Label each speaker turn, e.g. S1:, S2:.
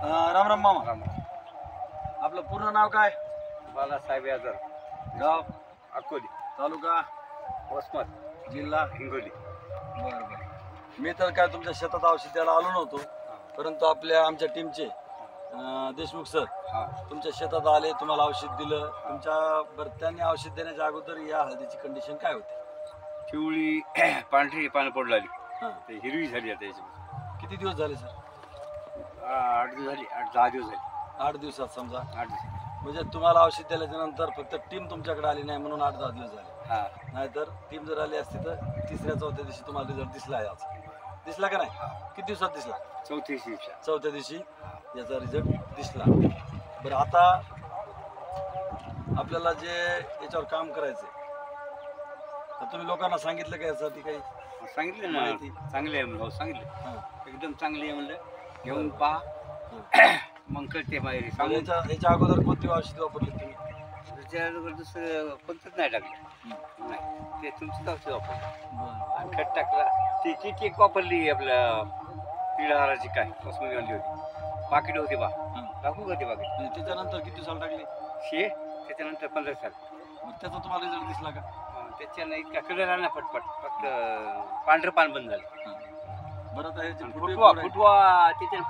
S1: राम राम मामा.
S2: राम.
S1: आपलं पूर्ण नाव काय?
S2: बालासाहेब यादव,
S1: गाव,
S2: अकोली,
S1: तालुका,
S2: वसमत,
S1: जिल्हा.
S2: हिंगोली.
S1: बरं बरं. मी तर काय तुमच्या शेतात औषध द्यायला आलो नव्हतो, परंतु आमच्या टीमचे देशमुख सर
S2: हा.
S1: तुमच्या शेतात आले, तुम्हाला औषध दिलं. तुमच्या त्यांनी औषध देण्याच्या अगोदर या हळदीची कंडिशन काय होती?
S2: पिवळी पांढरी पानं पडू लागली,
S1: हां.
S2: ते हिरवी झाली आता याच्यामध्ये.
S1: किती दिवस झाले सर?
S2: 8 दिवस झाली, 8-10 दिवस झाले.
S1: 8 दिवसात समजा.
S2: 8 दिवस.
S1: म्हणजे तुम्हाला औषध दिल्याच्या नंतर फक्त टीम तुमच्याकडे आली नाही म्हणून 8-10 दिवस झाले.
S2: हा.
S1: नाहीतर टीम जर आली असती तर तिसऱ्या चौथ्या दिवशी तुम्हाला रिझल्ट दिसला आहे. आज दिसला का नाही? किती दिवसात दिसला?
S2: चौथी दिवशी.
S1: चौथ्या दिवशी याचा रिझल्ट दिसला. बरं, आता आपल्याला जे याच्यावर काम करायचं तर तुम्ही लोकांना सांगितलं का यासाठी काही?
S2: सांगितलं ना,
S1: माहिती?
S2: चांगले आहे म्हणलं. सांगितलं
S1: हां.
S2: एकदम चांगली आहे म्हणलं, घेऊन पहा. मग कळते माहिती
S1: बरं,
S2: सांगू.
S1: याच्या अगोदर कोणती औषध वापरली तुम्ही?
S2: त्याच्यावर दुसरं कोणतंच नाही टाकलं. नाही, ते तुमचं औषध वापरलं
S1: बरं.
S2: आणि खत टाकला. ती किट एक वापरली आपल्या पिढाहाराची, काय उस्मानी आणली होती, पाकिट होती बा.
S1: हां.
S2: टाकू का ती पाकिट?
S1: आणि त्याच्यानंतर किती दिवसाला टाकली?
S2: त्याच्यानंतर 15 साल.
S1: मग त्याचा तुम्हाला रिझल्ट दिसला का?
S2: त्याच्यानं इतका कलर आला पटपट, फक्त पांढरं पान बंद झालं.
S1: हां. बरं, आता याचे
S2: फुटवा
S1: फुटवे
S2: फुटवा त्याच्यानं